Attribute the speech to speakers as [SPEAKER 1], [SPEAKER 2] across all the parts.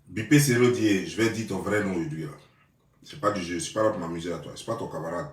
[SPEAKER 1] Bipé Sero dit, je vais dire ton vrai nom aujourd'hui. Là. C'est pas du jeu, c'est pas là pour m'amuser à toi, c'est pas ton camarade.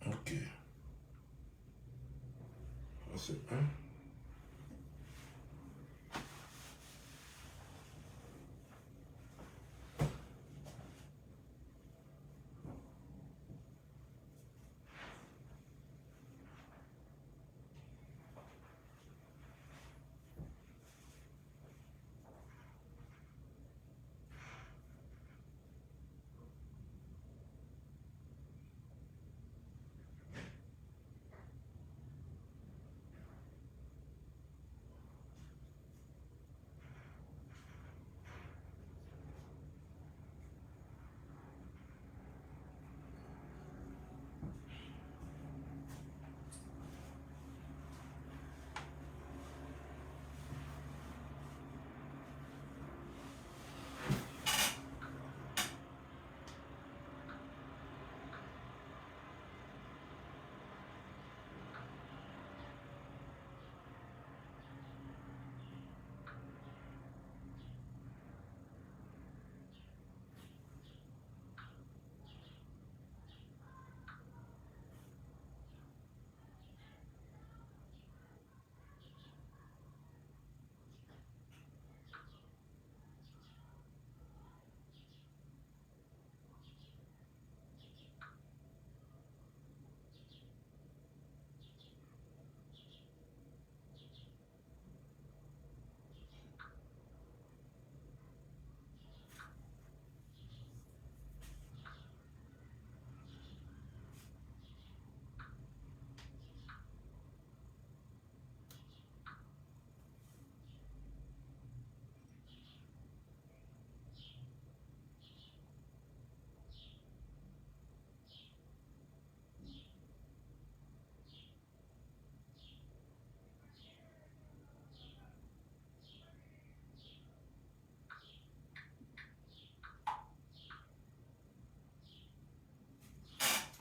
[SPEAKER 1] Ok. Ça, c'est un.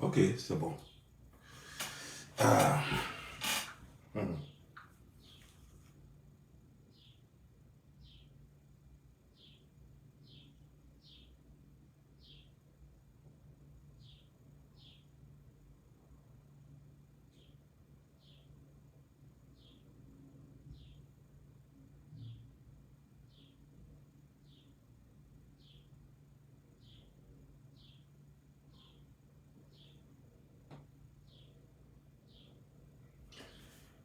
[SPEAKER 1] Ok, c'est bon. Ah.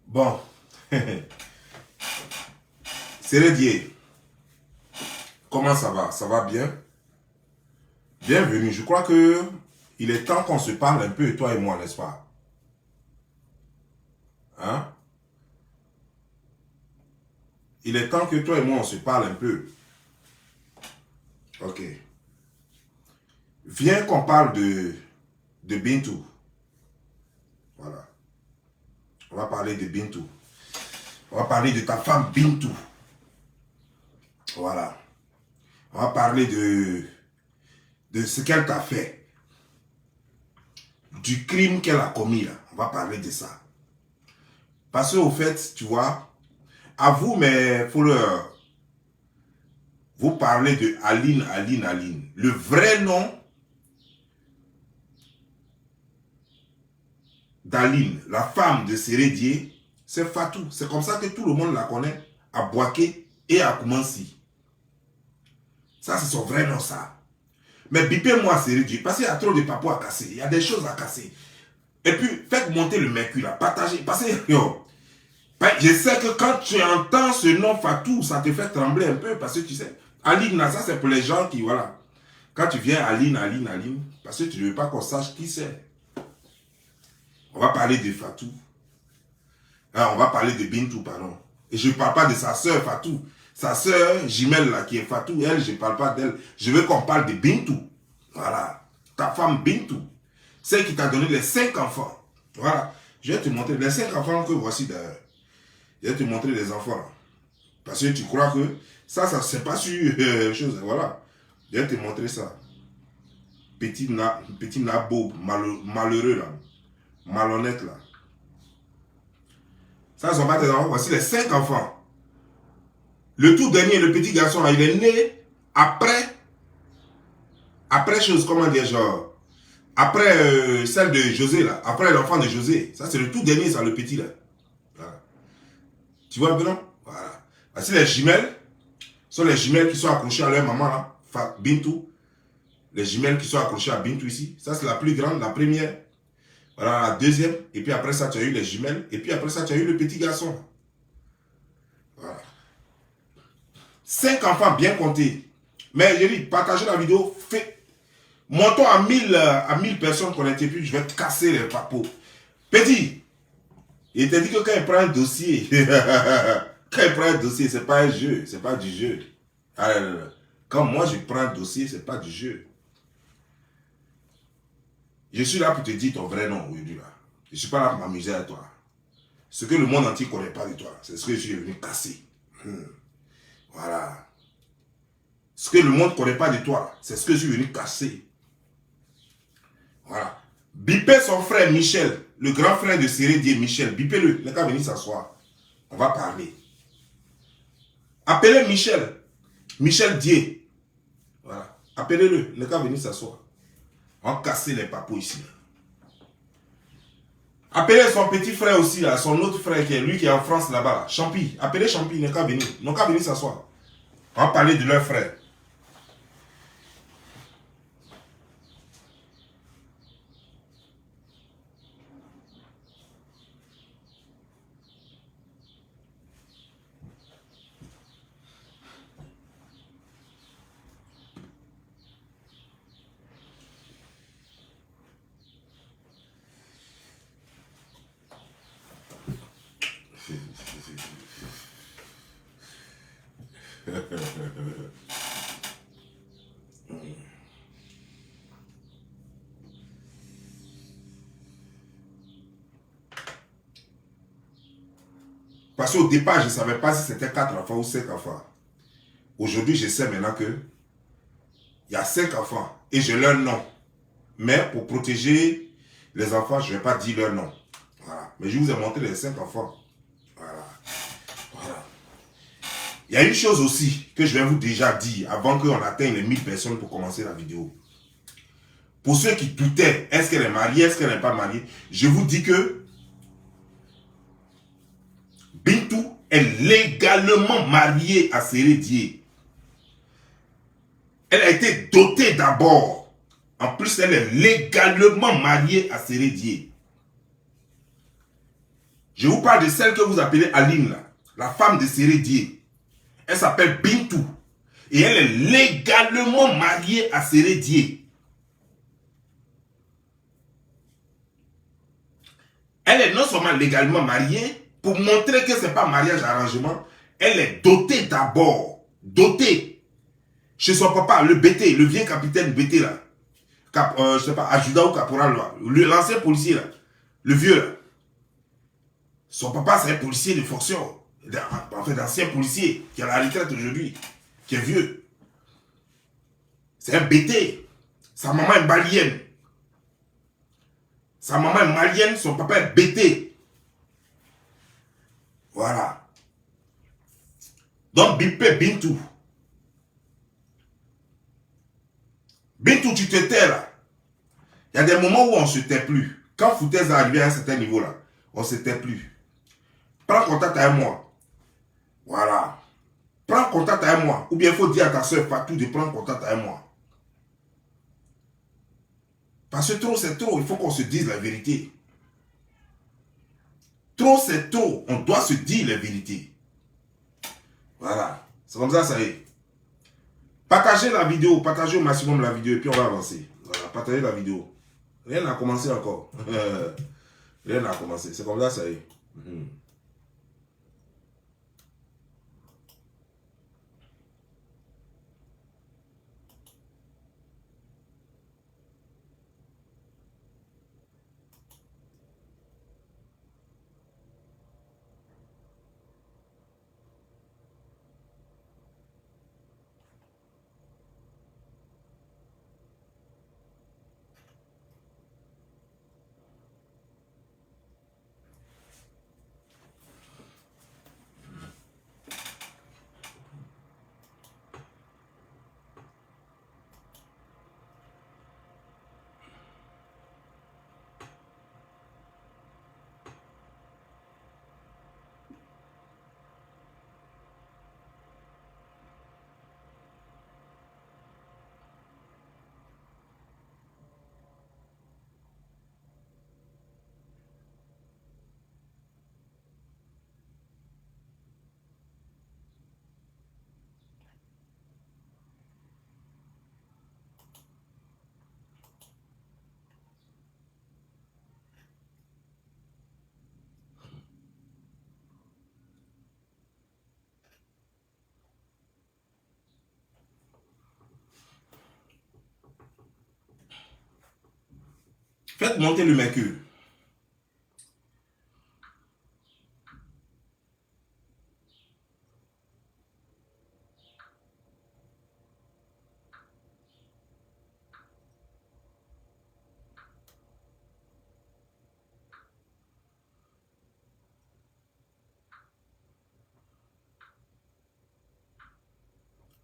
[SPEAKER 1] Bon. Sérédier, comment ça va? Ça va bien? Bienvenue. Je crois que il est temps qu'on se parle un peu, toi et moi, n'est-ce pas? Hein? Il est temps que toi et moi, on se parle un peu. Ok. Viens qu'on parle de Bintou. Voilà. On va parler de Bintou. On va parler de ta femme Bintou. Voilà. On va parler de ce qu'elle t'a fait. Du crime qu'elle a commis là. On va parler de ça. Parce qu'au fait, tu vois, à vous, mes followers, vous parlez de Aline. Le vrai nom d'Aline, la femme de Sérédier, c'est Fatou. C'est comme ça que tout le monde la connaît à Boaké et à Koumansi. Ça, c'est son vrai nom, ça. Mais bipez-moi Sérédier, parce qu'il y a trop de papous à casser. Il y a des choses à casser. Et puis, faites monter le mercure, là. Partagez. Parce que, yo, je sais que quand tu entends ce nom Fatou, ça te fait trembler un peu. Parce que tu sais, Aline, ça, c'est pour les gens qui, voilà. Quand tu viens Aline, parce que tu ne veux pas qu'on sache qui c'est. On va parler de Fatou. Ah, on va parler de Bintou, pardon. Et je ne parle pas de sa sœur Fatou. Sa sœur Jimel, là, qui est Fatou, elle, je ne parle pas d'elle. Je veux qu'on parle de Bintou. Voilà. Ta femme Bintou. Celle qui t'a donné les 5 enfants. Voilà. Je vais te montrer les 5 enfants que voici d'ailleurs. Je vais te montrer les enfants. Là. Parce que tu crois que ça c'est pas sur chose. Voilà. Je vais te montrer ça. Petit nabo, malheureux là. Malhonnête là. Ça, ne sont pas tes enfants. Voici les 5 enfants. Le tout dernier, le petit garçon, là, il est né après chose, comment dire, genre, après celle de José, là, après l'enfant de José. Ça, c'est le tout dernier, ça, le petit, là. Voilà. Tu vois un peu, non? Voilà. Voici les jumelles. Ce sont les jumelles qui sont accrochées à leur maman, là, Bintou. Les jumelles qui sont accrochées à Bintou ici. Ça, c'est la plus grande, la première. Voilà, la deuxième. Et puis après ça, tu as eu les jumelles. Et puis après ça, tu as eu le petit garçon, là. Voilà. 5 enfants bien comptés. Mais je dis, partagez la vidéo, montons à 1000 personnes connectées, puis je vais te casser les papos. Petit, il t'a dit que quand il prend un dossier, c'est pas un jeu, c'est pas du jeu. Alors, quand moi je prends un dossier, c'est pas du jeu. Je suis là pour te dire ton vrai nom aujourd'hui là. Je suis pas là pour m'amuser à toi. Ce que le monde entier ne connaît pas de toi, c'est ce que je suis venu casser. Voilà. Ce que le monde ne connaît pas de toi, c'est ce que je suis venu casser. Voilà. Bipez son frère Michel, le grand frère de Sérédier Michel. Bipez-le, il va venir s'asseoir. On va parler. Appelez Michel. Michel Dier. Voilà. Appelez-le, il va venir s'asseoir. On va casser les papous ici. Appelez son petit frère aussi, là, son autre frère qui est lui qui est en France là-bas. Champi. Appelez Champi, il n'a qu'à venir. Il n'a qu'à venir s'asseoir. On va parler de leur frère. Parce qu'au départ, je ne savais pas si c'était 4 enfants ou 5 enfants. Aujourd'hui, je sais maintenant que il y a 5 enfants et j'ai leur nom. Mais pour protéger Les enfants, je ne vais pas dire leur nom. Voilà. Mais je vous ai montré les 5 enfants. Voilà. Voilà. Il y a une chose aussi que je vais vous déjà dire avant qu'on atteigne les 1000 personnes pour commencer la vidéo. Pour ceux qui doutaient, est-ce qu'elle est mariée, est-ce qu'elle n'est pas mariée, je vous dis que Bintou est légalement mariée à Sérédié. Elle a été dotée d'abord. En plus, elle est légalement mariée à Sérédié. Je vous parle de celle que vous appelez Aline, là, la femme de Sérédié. Elle s'appelle Bintou. Et elle est légalement mariée à Sérédié. Elle est non seulement légalement mariée, pour montrer que ce n'est pas mariage arrangement, elle est dotée d'abord. Dotée. Chez son papa, le BT, le vieux capitaine BT là. Je sais pas, adjudant ou caporal là. L'ancien policier là. Le vieux là. Son papa, c'est un policier de fonction. En fait, d'ancien policier qui est à la retraite aujourd'hui. Qui est vieux. C'est un BT. Sa maman est malienne. Sa maman est malienne, son papa est BT. Voilà. Donc, Bipé Bintou. Bintou, tu te tais là. Il y a des moments où on ne se tait plus. Quand Foutaise est arrivé à un certain niveau là, on ne se tait plus. Prends contact avec moi. Voilà. Prends contact avec moi. Ou bien il faut dire à ta soeur Fatou de prendre contact avec moi. Parce que trop c'est trop. Il faut qu'on se dise la vérité. Trop c'est trop. On doit se dire la vérité. Voilà. C'est comme ça, ça y est. Partagez la vidéo. Partagez au maximum la vidéo et puis on va avancer. Voilà. Partagez la vidéo. Rien n'a commencé encore. Rien n'a commencé. C'est comme ça, ça y est. Faites monter le mercure.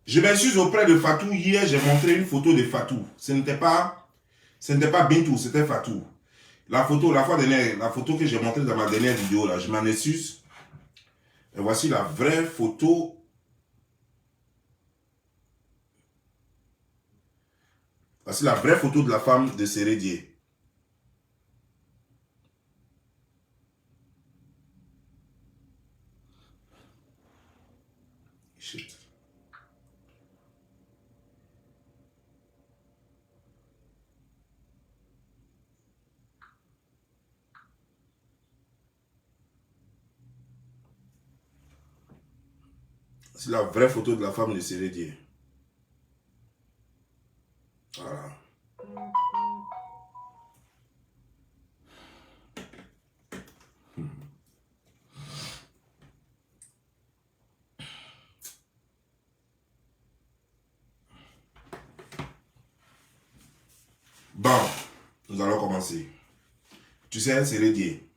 [SPEAKER 1] Je m'excuse auprès de Fatou. Hier, j'ai montré une photo de Fatou. Ce n'était pas Bintou, c'était Fatou. La photo, la fois dernière, la photo que j'ai montrée dans ma dernière vidéo, là, je m'en excuse. Et voici la vraie photo. Voici la vraie photo de la femme de Sérédié. Shit. C'est la vraie photo de la femme de Sérédié. Voilà. Bon, nous allons commencer. Tu sais, c'est Sérédier.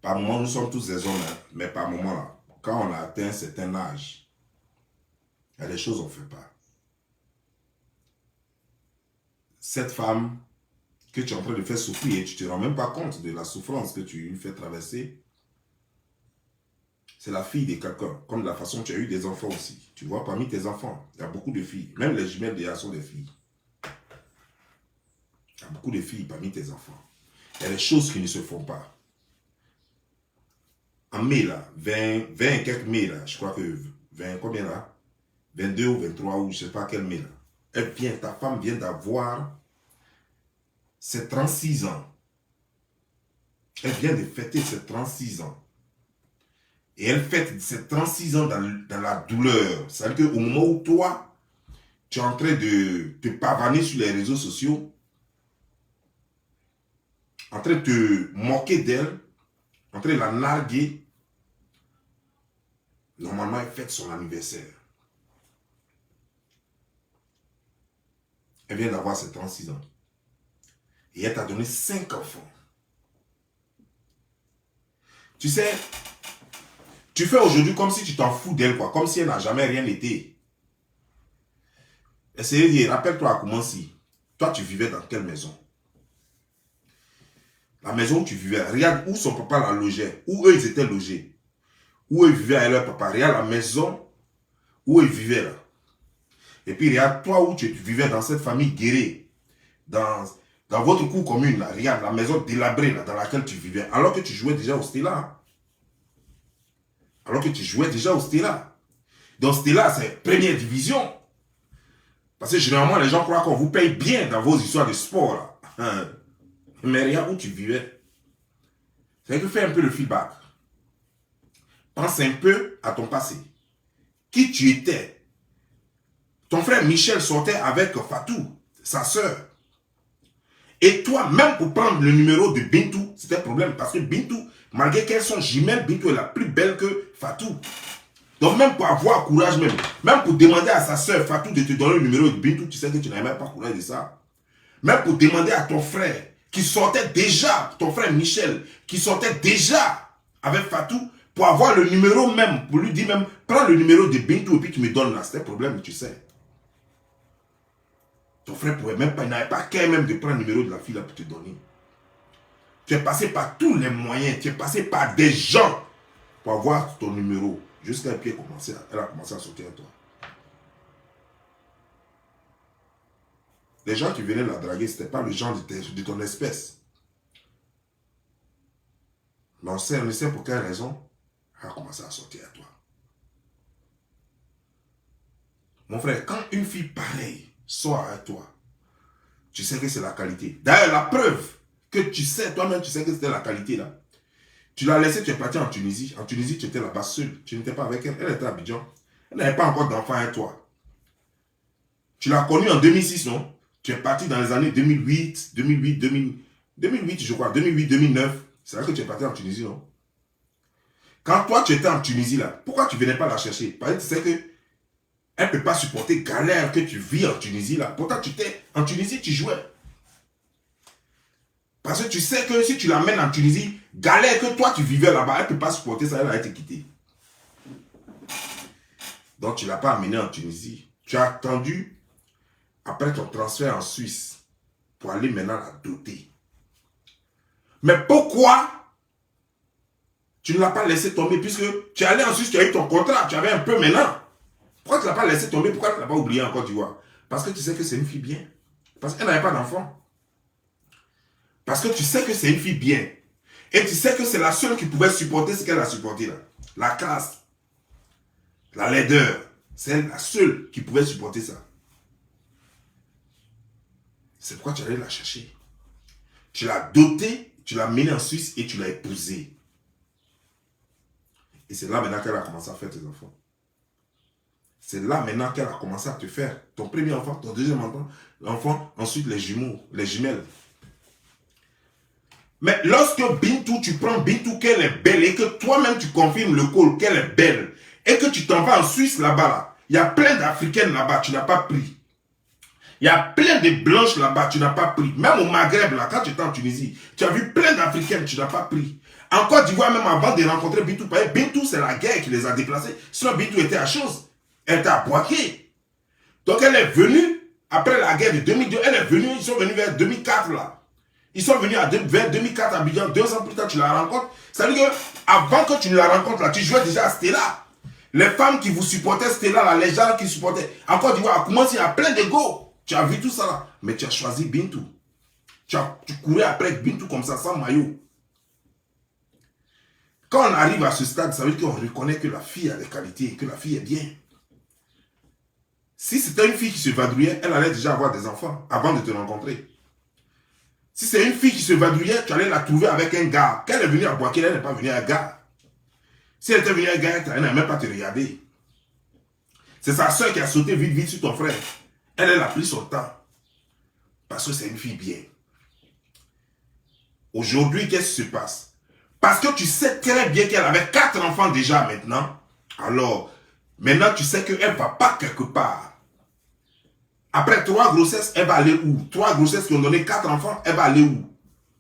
[SPEAKER 1] Par moment, nous sommes tous des hommes, hein, mais par moment, là, quand on a atteint un certain âge, il y a des choses qu'on ne fait pas. Cette femme que tu es en train de faire souffrir, tu ne te rends même pas compte de la souffrance que tu lui fais traverser. C'est la fille de quelqu'un, comme de la façon dont tu as eu des enfants aussi. Tu vois, parmi tes enfants, il y a beaucoup de filles. Même les jumelles déjà sont des filles. Il y a beaucoup de filles parmi tes enfants. Il y a des choses qui ne se font pas. En mai, là, 20 et quelques mai, là, je crois que 20, combien là 22 ou 23 ou je ne sais pas quel mai, là. Elle vient, ta femme vient d'avoir ses 36 ans. Elle vient de fêter ses 36 ans. Et elle fête ses 36 ans dans la douleur. C'est-à-dire qu'au moment où toi, tu es en train de te pavaner sur les réseaux sociaux, en train de te moquer d'elle, en train de la narguer, normalement, elle fête son anniversaire. Elle vient d'avoir ses 36 ans. Et elle t'a donné 5 enfants. Tu sais, tu fais aujourd'hui comme si tu t'en fous d'elle, quoi. Comme si elle n'a jamais rien été. Essayez de dire, rappelle-toi à comment si. Toi, tu vivais dans quelle maison? La maison où tu vivais. Regarde où son papa la logeait. Où eux, ils étaient logés. Où ils vivaient avec leur papa. Regarde la maison où ils vivaient là. Et puis regarde toi où tu vivais dans cette famille guérée. Dans votre cour commune là. Regarde la maison délabrée là, dans laquelle tu vivais. Alors que tu jouais déjà au Stella. Alors que tu jouais déjà au Stella. Donc Stella, c'est première division. Parce que généralement, les gens croient qu'on vous paye bien dans vos histoires de sport. Là. Mais regarde où tu vivais. C'est que fais un peu le feedback. Pense un peu à ton passé. Qui tu étais. Ton frère Michel sortait avec Fatou, sa soeur. Et toi, même pour prendre le numéro de Bintou, c'était un problème. Parce que Bintou, malgré qu'elles sont jumelles, Bintou est la plus belle que Fatou. Donc même pour avoir courage même pour demander à sa soeur Fatou de te donner le numéro de Bintou, tu sais que tu n'avais même pas courage de ça. Même pour demander à ton frère, qui sortait déjà, ton frère Michel, qui sortait déjà avec Fatou, pour avoir le numéro même, pour lui dire même, prends le numéro de Bintou et puis tu me donnes là. C'était un problème, tu sais. Ton frère pouvait même pas, il n'avait pas qu'à même de prendre le numéro de la fille là pour te donner. Tu es passé par tous les moyens, tu es passé par des gens pour avoir ton numéro. Jusqu'à elle a commencé à sauter à toi. Les gens qui venaient la draguer, ce n'était pas les gens de ton espèce. Mais on sait pour quelle raison elle a commencé à sauter à toi. Mon frère, quand une fille pareille sort à toi, tu sais que c'est la qualité. D'ailleurs, la preuve que tu sais, toi-même, tu sais que c'était la qualité là. Tu l'as laissée, tu es parti en Tunisie. En Tunisie, tu étais là-bas seul. Tu n'étais pas avec elle. Elle était à Abidjan. Elle n'avait pas encore d'enfant avec toi. Tu l'as connue en 2006, non? Tu es parti dans les années 2008, 2008, je crois, 2008, 2009. C'est là que tu es parti en Tunisie, non? Quand toi, tu étais en Tunisie, là, pourquoi tu ne venais pas la chercher? Parce que tu sais que elle ne peut pas supporter galère que tu vis en Tunisie, là. Pourtant, en Tunisie, tu jouais. Parce que tu sais que si tu l'amènes en Tunisie, galère que toi, tu vivais là-bas, elle ne peut pas supporter ça, elle va te quitter. Donc, tu ne l'as pas amenée en Tunisie. Tu as attendu après ton transfert en Suisse pour aller maintenant la doter. Mais pourquoi tu ne l'as pas laissé tomber puisque tu es allé en Suisse, tu as eu ton contrat, tu avais un peu maintenant. Pourquoi tu ne l'as pas laissé tomber? Pourquoi tu ne l'as pas oublié en Côte d'Ivoire? Parce que tu sais que c'est une fille bien. Parce qu'elle n'avait pas d'enfant. Parce que tu sais que c'est une fille bien. Et tu sais que c'est la seule qui pouvait supporter ce qu'elle a supporté là. La classe, la laideur. C'est la seule qui pouvait supporter ça. C'est pourquoi tu allais la chercher. Tu l'as dotée, tu l'as menée en Suisse et tu l'as épousée. Et c'est là maintenant qu'elle a commencé à faire tes enfants. C'est là maintenant qu'elle a commencé à te faire ton premier enfant, ton deuxième enfant, ensuite les jumeaux, les jumelles. Mais lorsque Bintou, tu prends Bintou qu'elle est belle et que toi-même tu confirmes le col qu'elle est belle et que tu t'en vas en Suisse là-bas, là, il y a plein d'Africaines là-bas, tu n'as pas pris. Il y a plein de blanches là-bas, tu n'as pas pris. Même au Maghreb, là, quand tu étais en Tunisie, tu as vu plein d'Africaines, tu n'as pas pris. En Côte d'Ivoire, même avant de rencontrer Bintou, Bintou, c'est la guerre qui les a déplacés. Sinon, Bintou était à chose. Elle était à Boaké. Donc, elle est venue, après la guerre de 2002, elle est venue, ils sont venus vers 2004, là. Ils sont venus vers 2004 à Abidjan, 2 ans plus tard, tu la rencontres. Ça veut dire qu'avant que tu ne la rencontres, là, tu jouais déjà à Stella. Les femmes qui vous supportaient, Stella, là, les gens qui supportaient. En Côte d'Ivoire, comment il y a plein d'ego. Tu as vu tout ça là. Mais tu as choisi Bintou. Tu courais après Bintou comme ça, sans maillot. Quand on arrive à ce stade, ça veut dire qu'on reconnaît que la fille a des qualités, que la fille est bien. Si c'était une fille qui se vadrouillait, elle allait déjà avoir des enfants avant de te rencontrer. Si c'est une fille qui se vadrouillait, tu allais la trouver avec un gars. Quand elle est venue à Boaké, elle n'est pas venue à un gars. Si elle était venue à un gars, elle n'a même pas te regarder. C'est sa soeur qui a sauté vite, vite sur ton frère. Elle a pris son temps. Parce que c'est une fille bien. Aujourd'hui, qu'est-ce qui se passe? Parce que tu sais très bien qu'elle avait 4 enfants déjà maintenant. Alors, maintenant tu sais qu'elle ne va pas quelque part. Après 3 grossesses, elle va aller où? 3 grossesses qui ont donné 4 enfants, elle va aller où?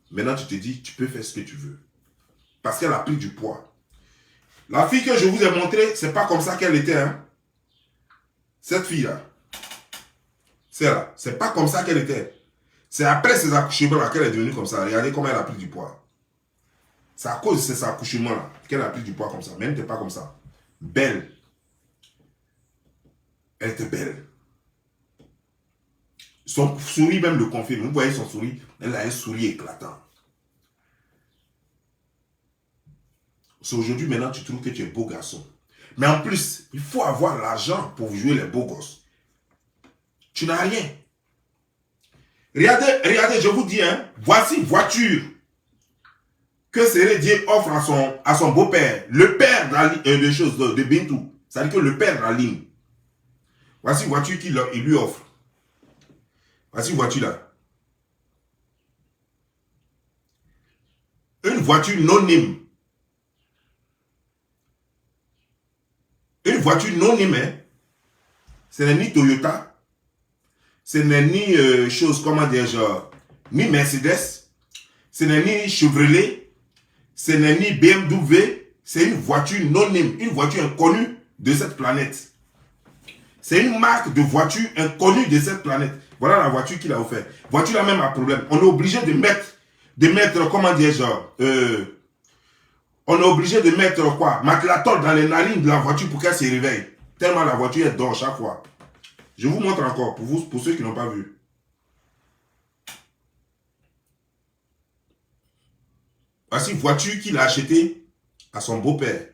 [SPEAKER 1] Maintenant, tu te dis, tu peux faire ce que tu veux. Parce qu'elle a pris du poids. La fille que je vous ai montrée, c'est pas comme ça qu'elle était. Hein? Cette fille-là. Celle-là. C'est pas comme ça qu'elle était. C'est après ses accouchements-là qu'elle est devenue comme ça. Regardez comment elle a pris du poids. C'est à cause de ces accouchements-là qu'elle a pris du poids comme ça. Mais elle n'était pas comme ça. Belle. Elle était belle. Son sourire même le confirme. Vous voyez son sourire, elle a un sourire éclatant. C'est aujourd'hui, maintenant, tu trouves que tu es beau garçon. Mais en plus, il faut avoir l'argent pour jouer les beaux gosses. Tu n'as rien. Regardez, je vous dis, hein, voici une voiture que Sérédié offre à son beau-père, le père de Bintou. C'est-à-dire que le père d'Aline. Voici une voiture qu'il lui offre. Voici une voiture là. Une voiture non-nime. Une voiture non-nime, hein. Ce n'est ni Toyota. Ce n'est ni chose, comment dire, genre, ni Mercedes. Ce n'est ni Chevrolet. Ce n'est ni BMW. C'est une voiture non-nime. Une voiture inconnue de cette planète. C'est une marque de voiture inconnue de cette planète. Voilà la voiture qu'il a offert. Voiture là même a problème. On est obligé de mettre, comment dire, genre, on est obligé de mettre quoi? Maclatol dans les narines de la voiture pour qu'elle se réveille. Tellement la voiture est dort chaque fois. Je vous montre encore pour ceux qui n'ont pas vu. Voici une voiture qu'il a achetée à son beau-père,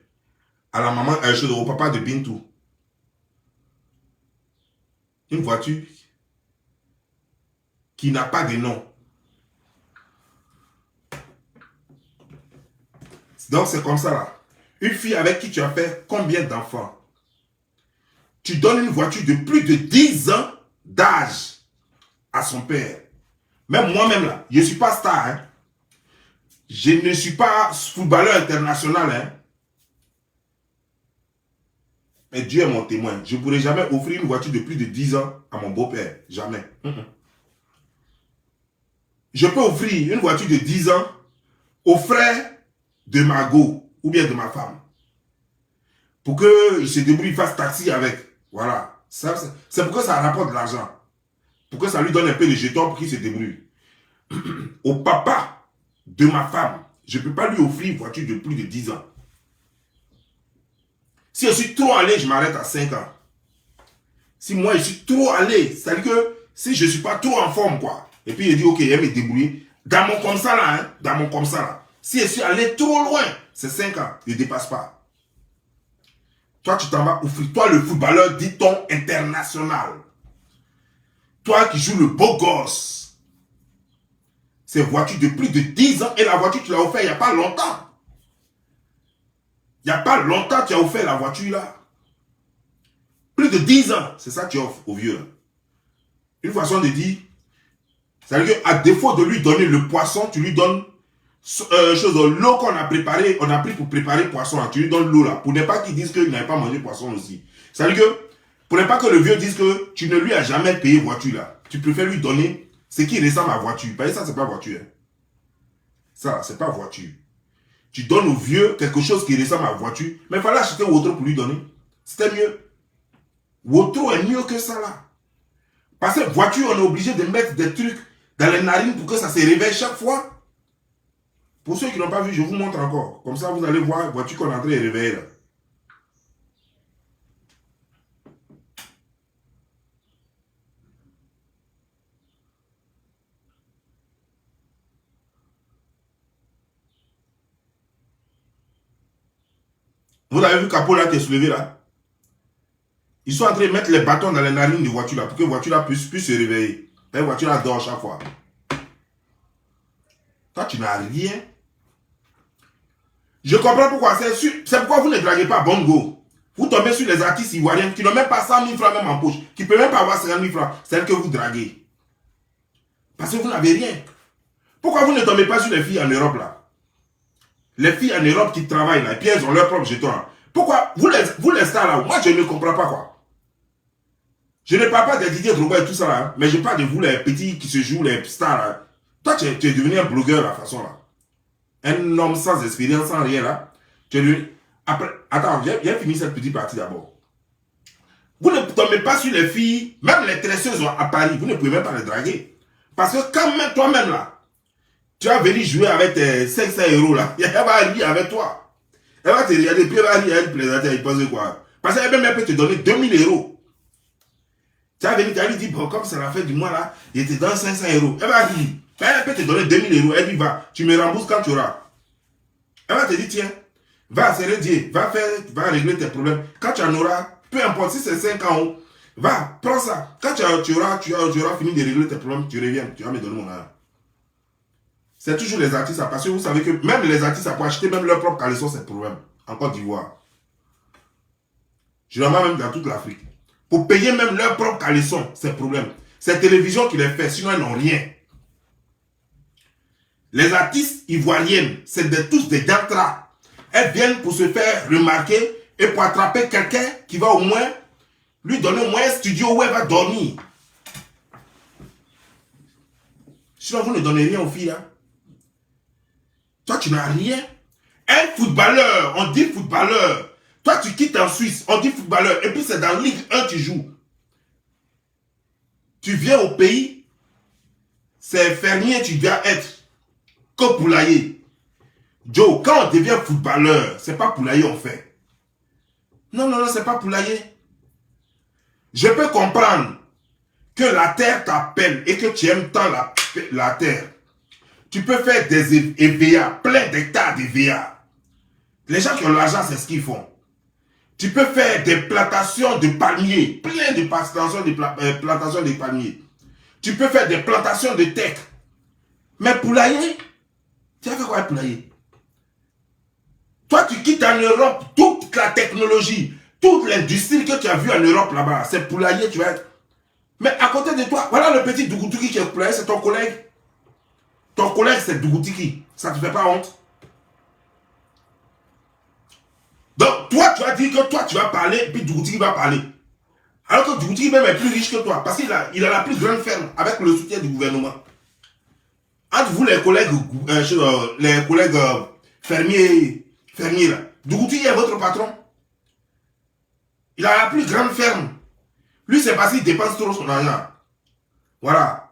[SPEAKER 1] à la maman, au papa de Bintou. Une voiture qui n'a pas de nom. Donc c'est comme ça là. Une fille avec qui tu as fait combien d'enfants? Tu donnes une voiture de plus de 10 ans d'âge à son père. Même moi-même là, je ne suis pas star. Hein? Je ne suis pas footballeur international. Hein? Mais Dieu est mon témoin. Je ne pourrai jamais offrir une voiture de plus de 10 ans à mon beau-père. Jamais. Je peux offrir une voiture de 10 ans au frère de ma go ou bien de ma femme. Pour qu'il se débrouille, il fasse taxi avec. Voilà. C'est pour que ça rapporte de l'argent. Pour que ça lui donne un peu de jetons pour qu'il se débrouille. Au papa de ma femme, je ne peux pas lui offrir une voiture de plus de 10 ans. Si je suis trop allé, je m'arrête à 5 ans. Si moi je suis trop allé, c'est-à-dire que si je ne suis pas trop en forme, quoi. Et puis il dit, ok, il va me débrouiller. Dans mon comme ça là, hein, dans mon comme ça là. Si je suis allé trop loin, c'est 5 ans, je ne dépasse pas. Toi, tu t'en vas offrir. Toi, le footballeur, dit-on, international. Toi qui joues le beau gosse. C'est une voiture de plus de 10 ans. Et la voiture, tu l'as offert il n'y a pas longtemps. Il n'y a pas longtemps que tu as offert la voiture là. Plus de 10 ans. C'est ça que tu offres au vieux là. Une façon de dire, c'est-à-dire qu'à défaut de lui donner le poisson, tu lui donnes l'eau qu'on a préparée, on a pris pour préparer le poisson là, tu lui donnes l'eau là, pour ne pas qu'il dise qu'il n'avait pas mangé poisson aussi. C'est-à-dire que, pour ne pas que le vieux dise que tu ne lui as jamais payé voiture là. tu préfères lui donner ce qui ressemble à voiture. Parce que ça, c'est pas voiture. Hein. Ça, c'est pas voiture. Tu donnes au vieux quelque chose qui ressemble à voiture, mais il fallait acheter Wotro pour lui donner. C'était mieux. Wotro est mieux que ça là. Parce que voiture, on est obligé de mettre des trucs dans les narines pour que ça se réveille chaque fois. Pour ceux qui n'ont pas vu, je vous montre encore. Comme ça, vous allez voir la voiture qu'on est en train de réveiller là. Vous avez vu Capot là qui est soulevé là? Ils sont en train de mettre les bâtons dans les narines de voiture là pour que la voiture là puisse se réveiller. La voiture là dort chaque fois. Toi, tu n'as rien. Je comprends pourquoi. C'est pourquoi vous ne draguez pas Bongo. Vous tombez sur les artistes ivoiriens qui n'ont même pas 100 000 francs même en poche, qui ne peuvent même pas avoir 50 000 francs. C'est elle que vous draguez. Parce que vous n'avez rien. Pourquoi vous ne tombez pas sur les filles en Europe là? Les filles en Europe qui travaillent là, et puis elles ont leur propre jeton là. Pourquoi vous les stars là? Moi je ne comprends pas quoi. Je ne parle pas des Didier Drogba et tout ça là, hein, mais je parle de vous les petits qui se jouent les stars là. Toi tu es devenu un blogueur là, façon là. Un homme sans expérience, sans rien là. Tu es devenu... Après, attends, j'ai fini cette petite partie d'abord. Vous ne tombez pas sur les filles, même les tresseuses à Paris, vous ne pouvez même pas les draguer. Parce que quand même toi-même là, tu vas venir jouer avec tes 500 € là, elle va rire avec toi. Elle va te regarder, puis elle va rire, elle plaisanter, elle pense quoi. Parce qu'elle même peut te donner 2000 €. Tu vas venir, tu vas lui dire, bon, comme c'est la fin du mois là, il te donne 500 €. Elle va rire. Elle peut te donner 2000 €. Elle dit, va, tu me rembourses quand tu auras. Elle va te dire, tiens, va Sérédier, va régler tes problèmes. Quand tu en auras, peu importe si c'est 5 ans, va, prends ça. Quand tu auras fini de régler tes problèmes, tu reviens, tu vas me donner mon argent. C'est toujours les artistes, parce que vous savez que même les artistes, pour acheter même leur propre caleçon, c'est le problème. En Côte d'Ivoire. Généralement, même dans toute l'Afrique. Pour payer même leur propre caleçon, c'est le problème. C'est télévision qui les fait, sinon ils n'ont rien. Les artistes ivoiriennes, c'est tous des gantras. Elles viennent pour se faire remarquer et pour attraper quelqu'un qui va au moins lui donner au moins un studio où elle va dormir. Sinon, vous ne donnez rien aux filles. Hein? Toi, tu n'as rien. Un footballeur, on dit footballeur. Toi, tu quittes en Suisse, on dit footballeur. Et puis, c'est dans Ligue 1 tu joues. Tu viens au pays, c'est fermier, tu dois être. Que poulailler. Joe, quand on devient footballeur, c'est pas poulailler on fait. Non, c'est pas poulailler. Je peux comprendre que la terre t'appelle et que tu aimes tant la terre. Tu peux faire des EVA, plein d'hectares d'EVA. Les gens qui ont l'argent, c'est ce qu'ils font. Tu peux faire des plantations de palmiers, plein de plantations de palmiers. Tu peux faire des plantations de teck. Mais poulailler, tu as fait quoi poulailler? Toi, tu quittes en Europe toute la technologie, toute l'industrie que tu as vue en Europe là-bas. C'est poulailler, tu vas être. Mais à côté de toi, voilà le petit Dougoutiki qui est poulailler, c'est ton collègue. Ton collègue, c'est Dougoutiki. Ça ne te fait pas honte? Donc, toi, tu as dit que toi, tu vas parler, puis Dougoutiki va parler. Alors que Dougoutiki même est plus riche que toi, parce qu'il a la plus grande ferme avec le soutien du gouvernement. Entre vous, les collègues fermiers là, Dougoutiki est votre patron. Il a la plus grande ferme. Lui, c'est parce qu'il dépense trop son argent. Voilà.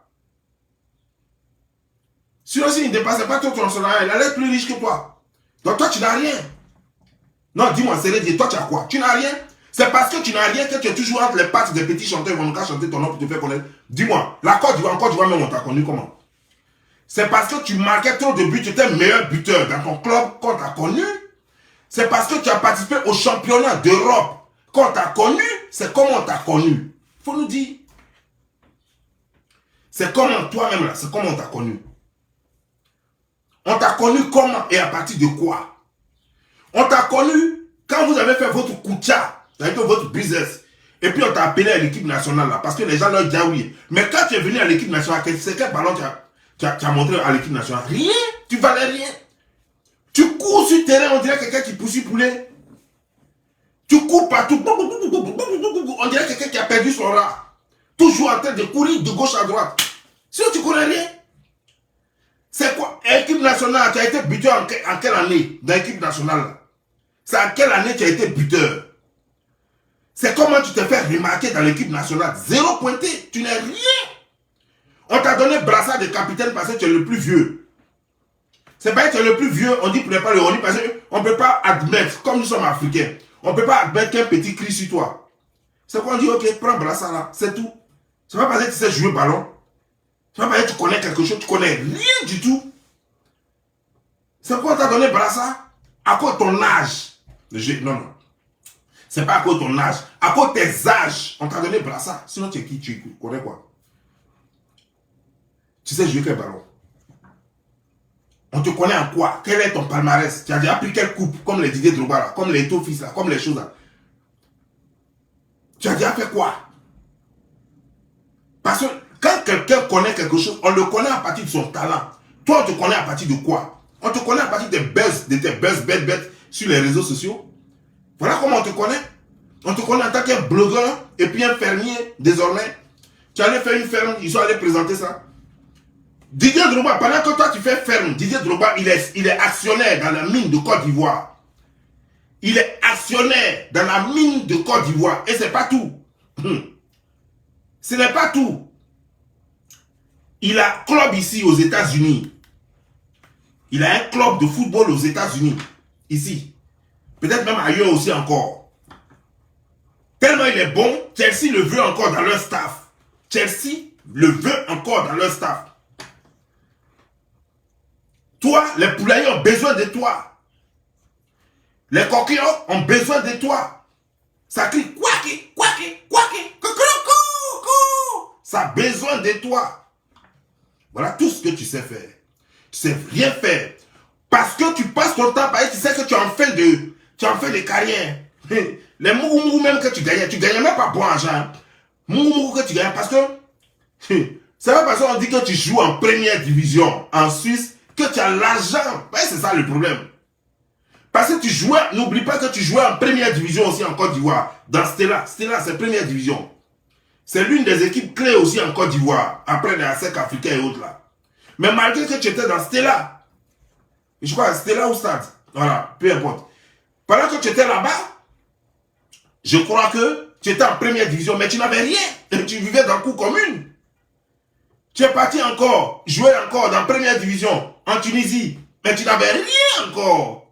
[SPEAKER 1] Sinon, s'il ne dépensait pas trop son argent, il allait être plus riche que toi. Donc, toi, tu n'as rien. Non, dis-moi, Sérédier, toi, tu as quoi? Tu n'as rien? C'est parce que tu n'as rien que tu es toujours entre les pattes des petits chanteurs qui vont nous chanter ton nom pour te faire connaître. Dis-moi, la Côte d'Ivoire, même on t'a connu comment? C'est parce que tu marquais trop de buts, tu étais meilleur buteur dans ton club qu'on t'a connu. C'est parce que tu as participé au championnat d'Europe qu'on t'a connu. C'est comment on t'a connu. Il faut nous dire. C'est comment toi-même là, c'est comment on t'a connu. On t'a connu comment et à partir de quoi? On t'a connu quand vous avez fait votre koucha, votre business. Et puis on t'a appelé à l'équipe nationale là, parce que les gens leur disent oui. Mais quand tu es venu à l'équipe nationale, c'est quel ballon tu as montré à l'équipe nationale? Rien, tu valais rien. Tu cours sur le terrain, on dirait quelqu'un qui poursuit poulet. Tu cours partout, on dirait quelqu'un qui a perdu son rat. Toujours en train de courir de gauche à droite. Sinon, tu ne connais rien. C'est quoi? Équipe nationale, tu as été buteur en quelle année dans l'équipe nationale? C'est en quelle année tu as été buteur? C'est comment tu t'es fait remarquer dans l'équipe nationale? Zéro pointé, tu n'es rien. On t'a donné brassard de capitaine parce que tu es le plus vieux. C'est pas que tu es le plus vieux, on dit pour ne pas le on dit parce qu'on ne peut pas admettre, comme nous sommes africains, on ne peut pas admettre qu'un petit crie sur toi. C'est quoi on dit, ok, prends brassard là, c'est tout. C'est pas parce que tu sais jouer ballon. C'est pas parce que tu connais quelque chose, tu connais rien du tout. C'est quoi on t'a donné brassard? À cause de ton âge. Non, non. C'est pas à cause de ton âge. À cause de tes âges, on t'a donné brassard. Sinon, tu es qui? Tu connais quoi? Tu sais jouer quel ballon? On te connaît en quoi? Quel est ton palmarès? Tu as déjà pris quelle coupe? Comme les Didier Drogba là, comme les Tofis là, comme les choses là. Tu as déjà fait quoi? Parce que quand quelqu'un connaît quelque chose, on le connaît à partir de son talent. Toi, on te connaît à partir de quoi? On te connaît à partir des buzz, de tes buzz bêtes sur les réseaux sociaux. Voilà comment on te connaît. On te connaît en tant qu'un blogueur et puis un fermier désormais. Tu allais faire une ferme, ils sont allés présenter ça. Didier Drogba, pendant que toi tu fais ferme, Didier Drogba, il est actionnaire dans la mine de Côte d'Ivoire. Il est actionnaire dans la mine de Côte d'Ivoire. Et c'est pas tout. Ce n'est pas tout. Il a un club ici aux États-Unis. Il a un club de football aux États-Unis. Ici. Peut-être même ailleurs aussi encore. Tellement il est bon, Chelsea le veut encore dans leur staff. Chelsea le veut encore dans leur staff. Toi, les poulaillers ont besoin de toi. Les coquilles ont besoin de toi. Ça crie quacky, quacky, quacky, coucou. Ça a besoin de toi. Voilà tout ce que tu sais faire. Tu sais rien faire. Parce que tu passes ton temps par tu sais que tu es en fin de carrière. Les mougou même que tu gagnais même pas bon argent. Mougou que tu gagnes parce que c'est pas parce qu'on dit que tu joues en première division en Suisse que tu as l'argent. Ouais, c'est ça le problème. Parce que tu jouais, n'oublie pas que tu jouais en première division aussi en Côte d'Ivoire. Dans Stella, c'est première division. C'est l'une des équipes clés aussi en Côte d'Ivoire. Après les ASEC africains et autres là. Mais malgré que tu étais dans Stella, je crois Stella ou Stade, voilà, peu importe. Pendant que tu étais là-bas, je crois que tu étais en première division, mais tu n'avais rien. Tu vivais dans la cour commune. Tu es parti encore, jouer encore dans la première division en Tunisie, mais tu n'avais rien encore.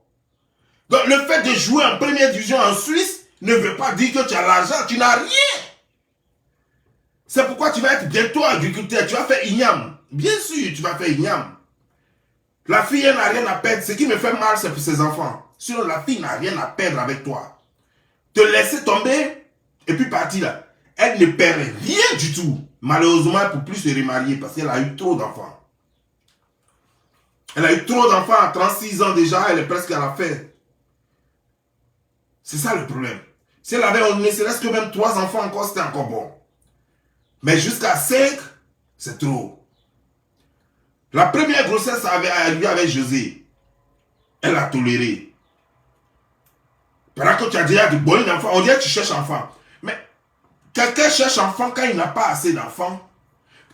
[SPEAKER 1] Donc le fait de jouer en première division en Suisse ne veut pas dire que tu as l'argent, tu n'as rien. C'est pourquoi tu vas être bientôt agriculteur, tu vas faire igname. Bien sûr, tu vas faire igname. La fille, elle n'a rien à perdre. Ce qui me fait mal, c'est pour ses enfants. Sinon, la fille n'a rien à perdre avec toi. Te laisser tomber et puis partir là. Elle ne perd rien du tout. Malheureusement, elle ne peut plus se remarier parce qu'elle a eu trop d'enfants. Elle a eu trop d'enfants à 36 ans déjà, elle est presque à la fin. C'est ça le problème. Si elle avait ne serait-ce que même 3 enfants encore, c'était encore bon. Mais jusqu'à 5, c'est trop. La première grossesse lui avec José. Elle a toléré. Pendant que tu as déjà de bons enfants, on dirait que tu cherches enfant. Mais quelqu'un cherche enfant quand il n'a pas assez d'enfants.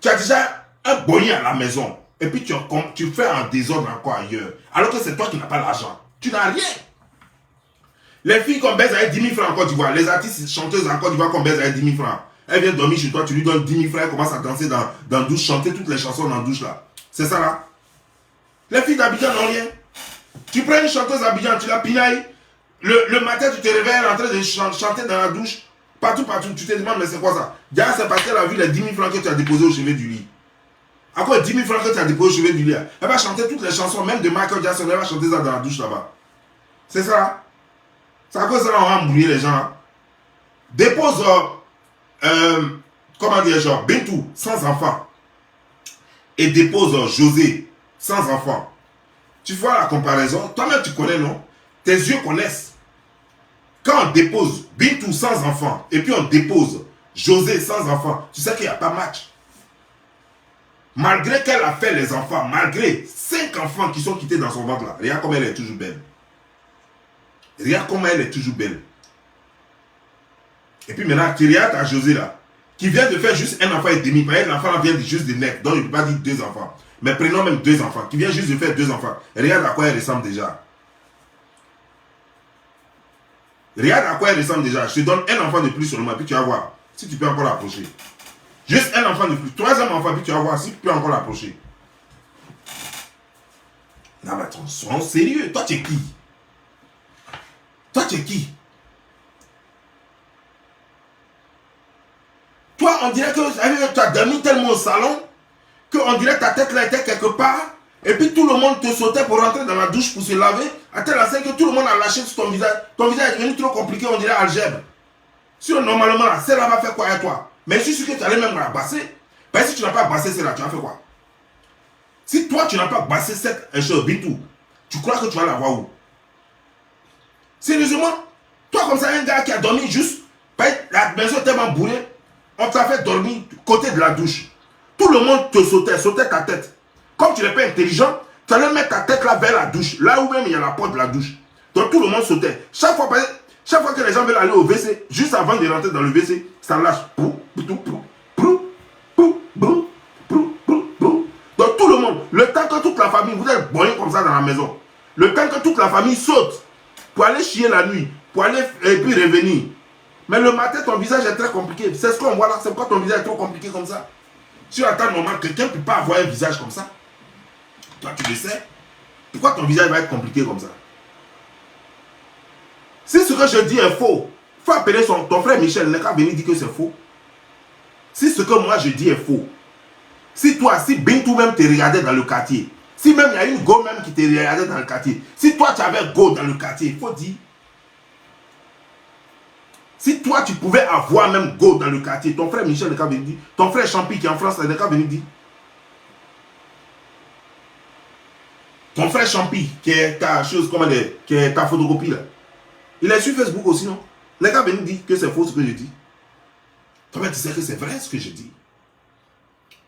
[SPEAKER 1] Tu as déjà un bonnet à la maison. Et puis tu fais un désordre encore ailleurs. Alors que c'est toi qui n'as pas l'argent. Tu n'as rien. Les filles qu'on baise avec 10 000 francs en Côte d'Ivoire. Les artistes chanteuses en Côte d'Ivoire qu'on baise avec 10 000 francs. Elle vient dormir chez toi, tu lui donnes 10 000 francs, elle commence à danser dans la douche, chanter toutes les chansons dans la douche là. C'est ça là. Les filles d'Abidjan n'ont rien. Tu prends une chanteuse d'Abidjan, tu la pinailles. Le matin, tu te réveilles en train de chanter dans la douche. Partout, tu te demandes, mais c'est quoi ça? Déjà, c'est parce qu'elle a vu les 10 000 francs que tu as déposés au chevet du lit. À quoi 10 000 francs que tu as déposés au chevet du lit? Elle va chanter toutes les chansons, même de Michael Jackson, elle va chanter ça dans la douche là-bas. C'est ça. C'est à cause de ça, on va embrouiller les gens. Hein. Dépose, comment dire, genre, Bintou, sans enfant. Et dépose José, sans enfant. Tu vois la comparaison? Toi-même, tu connais, non? Tes yeux connaissent. Quand on dépose Bintou sans enfant, et puis on dépose José sans enfant, tu sais qu'il n'y a pas match. Malgré qu'elle a fait les enfants, malgré 5 enfants qui sont quittés dans son ventre là, regarde comme elle est toujours belle. Regarde comment elle est toujours belle. Et puis maintenant, tu regardes à José là. qui vient de faire juste un enfant et demi. Par exemple, l'enfant vient juste de naître, donc il ne peut pas dire 2 enfants. Mais prenons même 2 enfants, qui vient juste de faire 2 enfants. Regarde à quoi elle ressemble déjà. Regarde à quoi elle ressemble déjà. Je te donne un enfant de plus seulement, puis tu vas voir si tu peux encore l'approcher. Juste un enfant de plus. 3e enfant, puis tu vas voir si tu peux encore l'approcher. Non, mais attends, sois sérieux. Toi, tu es qui? Toi, tu es qui? Toi, on dirait que tu as dormi tellement au salon qu'on dirait que ta tête là était quelque part. Et puis tout le monde te sautait pour rentrer dans la douche pour se laver. À tel enseigne que tout le monde a lâché sur ton visage. Ton visage est devenu trop compliqué, on dirait algèbre. Si normalement, celle-là va faire quoi à toi? Mais je suis sûr que tu allais même la basser. Parce que si tu n'as pas bassé celle-là, tu vas faire quoi? Si toi, tu n'as pas bassé cette chose, Bintou, tu crois que tu vas la voir où? Sérieusement? Toi, comme ça, un gars qui a dormi juste, la maison est tellement bourrée, on t'a fait dormir côté de la douche. Tout le monde te sautait ta tête. Comme tu n'es pas intelligent, tu allais mettre ta tête là vers la douche, là où même il y a la porte de la douche. Donc tout le monde sautait. Chaque fois que les gens veulent aller au WC, juste avant de rentrer dans le WC, ça lâche. Donc tout le monde, le temps que toute la famille, vous êtes boyés comme ça dans la maison, le temps que toute la famille saute pour aller chier la nuit, pour aller et puis revenir. Mais le matin, ton visage est très compliqué. C'est ce qu'on voit là, c'est pourquoi ton visage est trop compliqué comme ça. Si à temps normal, quelqu'un ne peut pas avoir un visage comme ça. Toi, tu le sais. Pourquoi ton visage va être compliqué comme ça? Si ce que je dis est faux, il faut appeler ton frère Michel, il n'est qu'à venir dire que c'est faux. Si ce que moi je dis est faux, si Bintou même te regardait dans le quartier, si même il y a une go même qui te regardait dans le quartier, si toi tu avais go dans le quartier, il faut dire. Si toi tu pouvais avoir même go dans le quartier, ton frère Michel n'est qu'à venir dire, ton frère Champi qui est en France n'est qu'à venir dire. Ton frère Champi, qui est ta chose, comment dire, qui est ta photocopie là, il est sur Facebook aussi, non? Les gars viennent dire que c'est faux ce que je dis. Toi, tu sais que c'est vrai ce que je dis.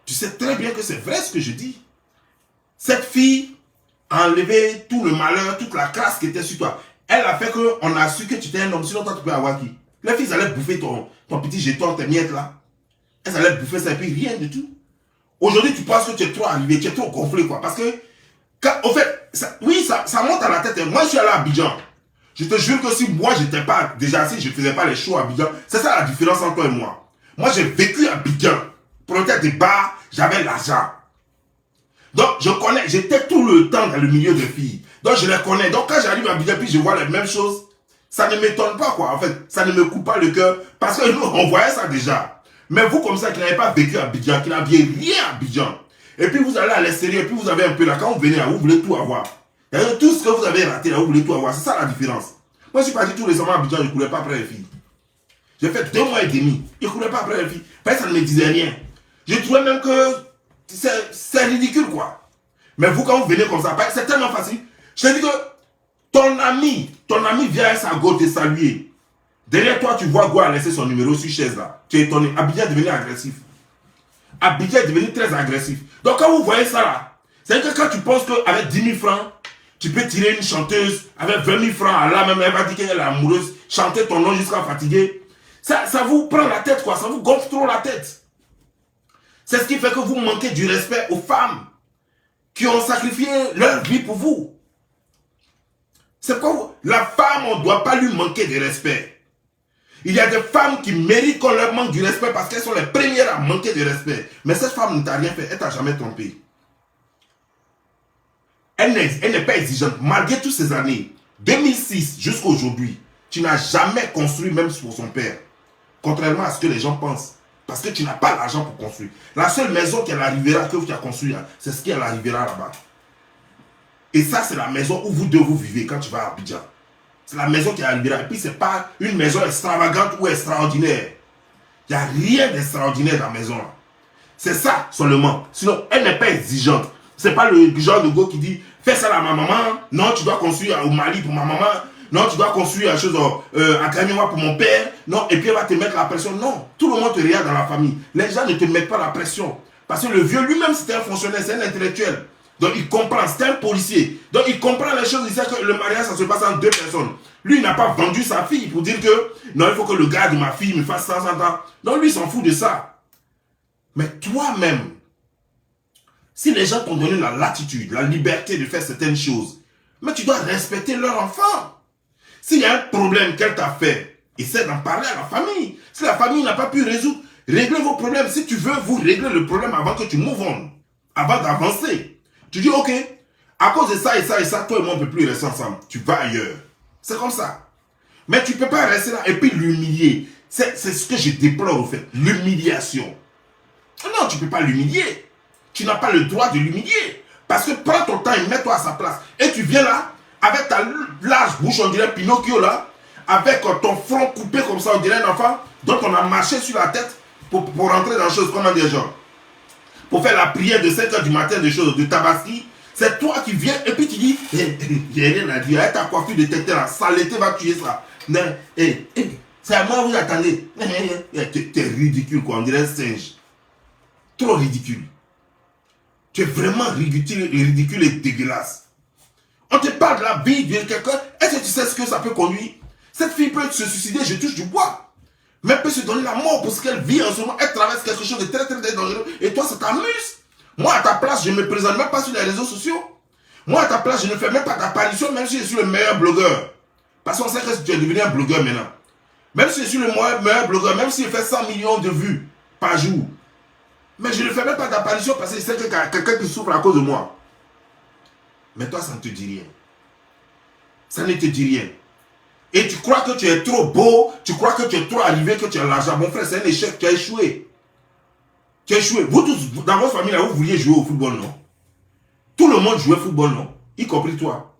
[SPEAKER 1] Tu sais très bien que c'est vrai ce que je dis. Cette fille a enlevé tout le malheur, toute la crasse qui était sur toi. Elle a fait qu'on a su que tu étais un homme, sinon toi tu peux avoir qui? Les filles allaient bouffer ton petit jeton, tes miettes là. Elles allaient bouffer ça et puis rien du tout. Aujourd'hui, tu penses que tu es trop arrivé, tu es trop gonflé quoi. Parce que, au fait, ça monte à la tête. Moi, je suis allé à Abidjan. Je te jure que si moi, j'étais pas, déjà si je ne faisais pas les shows à Abidjan, c'est ça la différence entre toi et moi. Moi, j'ai vécu à Abidjan. Pour le des bars, j'avais l'argent. Donc, je connais, j'étais tout le temps dans le milieu de filles. Donc, je les connais. Donc, quand j'arrive à Abidjan, puis je vois les mêmes choses, ça ne m'étonne pas, quoi. En fait, ça ne me coupe pas le cœur. Parce que nous, on voyait ça déjà. Mais vous, comme ça, qui n'avez pas vécu à Abidjan, qui n'aviez rien à Abidjan, et puis vous allez à l'extérieur, et puis vous avez un peu là, quand vous venez là, vous voulez tout avoir. Tout ce que vous avez raté là, vous voulez tout avoir. C'est ça la différence. Moi, je suis parti tout récemment à Abidjan, je ne courais pas après les filles. J'ai fait 2 mois et demi. Je ne courais pas après les filles. Parce que ça ne me disait rien. Je trouvais même que c'est ridicule, quoi. Mais vous, quand vous venez comme ça, c'est tellement facile. Je te dis que ton ami vient à sa gauche te saluer. Derrière toi, tu vois Goua laisser son numéro sur chaise là. Tu es étonné. Abidjan est devenu agressif. Abidjan est devenu très agressif. Donc quand vous voyez ça là, c'est que quand tu penses qu'avec 10 000 francs, tu peux tirer une chanteuse avec 20 000 francs, là même elle va dire qu'elle est amoureuse, chanter ton nom jusqu'à fatiguer. Ça vous prend la tête quoi, ça vous gonfle trop la tête. C'est ce qui fait que vous manquez du respect aux femmes qui ont sacrifié leur vie pour vous. C'est pourquoi la femme, on ne doit pas lui manquer de respect. Il y a des femmes qui méritent qu'on leur manque du respect parce qu'elles sont les premières à manquer de respect. Mais cette femme ne t'a rien fait, elle t'a jamais trompé. Elle n'est pas exigeante. Malgré toutes ces années, 2006 jusqu'à aujourd'hui, tu n'as jamais construit même pour son père. Contrairement à ce que les gens pensent. Parce que tu n'as pas l'argent pour construire. La seule maison qu'elle arrivera, que tu as construite, c'est ce qu'elle arrivera là-bas. Et ça, c'est la maison où vous deux vous vivez quand tu vas à Abidjan. C'est la maison qui arrivera. Et puis, ce n'est pas une maison extravagante ou extraordinaire. Il n'y a rien d'extraordinaire dans la maison. C'est ça seulement. Sinon, elle n'est pas exigeante. Ce n'est pas le genre de go qui dit fais ça à ma maman. Non, tu dois construire au Mali pour ma maman. Non, tu dois construire une chose à Kamioua pour mon père. Non, et puis elle va te mettre la pression. Non, tout le monde te regarde dans la famille. Les gens ne te mettent pas la pression. Parce que le vieux lui-même, c'était un fonctionnaire, c'est un intellectuel. Donc il comprend, c'est un policier. Donc il comprend les choses, il sait que le mariage, ça se passe entre deux personnes. Lui, il n'a pas vendu sa fille pour dire que non, il faut que le gars de ma fille me fasse ça. Non, lui, il s'en fout de ça. Mais toi-même, si les gens t'ont donné la latitude, la liberté de faire certaines choses, mais tu dois respecter leur enfant. S'il y a un problème qu'elle t'a fait, essaie d'en parler à la famille. Si la famille n'a pas pu résoudre, réglez vos problèmes. Si tu veux, vous régler le problème avant que tu move on, avant d'avancer. Tu dis, ok, à cause de ça et ça et ça, toi et moi, on ne peut plus rester ensemble. Tu vas ailleurs. C'est comme ça. Mais tu ne peux pas rester là et puis l'humilier. C'est ce que je déplore au fait. L'humiliation. Non, tu ne peux pas l'humilier. Tu n'as pas le droit de l'humilier. Parce que prends ton temps et mets-toi à sa place. Et tu viens là, avec ta large bouche, on dirait Pinocchio là, avec ton front coupé comme ça, on dirait un enfant, dont on a marché sur la tête pour rentrer dans les choses, comment dire, genre, pour faire la prière de 5 h du matin, des choses, de Tabaski. C'est toi qui viens et puis tu dis, j'ai rien à dire, ta coiffure de tête là, saleté va tuer ça. C'est à moi, vous attendez. T'es ridicule quoi, on dirait un singe. Trop ridicule. Tu es vraiment ridicule et dégueulasse. On te parle de la vie de quelqu'un. Est-ce que tu sais ce que ça peut conduire? Cette fille peut se suicider, je touche du bois. Mais elle peut se donner la mort pour ce qu'elle vit en ce moment. Elle traverse quelque chose de très très dangereux. Et toi, ça t'amuse. Moi, à ta place, je ne me présente même pas sur les réseaux sociaux. Moi, à ta place, je ne fais même pas d'apparition, même si je suis le meilleur blogueur. Parce qu'on sait que tu es devenu un blogueur maintenant. Même si je suis le meilleur blogueur, même si je fais 100 millions de vues par jour. Mais je ne fais même pas d'apparition parce que je sais qu'il y a quelqu'un qui souffre à cause de moi. Mais toi, ça ne te dit rien. Ça ne te dit rien. Et tu crois que tu es trop beau, tu crois que tu es trop arrivé, que tu as l'argent. Mon frère, c'est un échec, tu as échoué. Tu as échoué. Vous tous, dans votre famille, là, vous vouliez jouer au football, non? Tout le monde jouait au football, non? Y compris toi.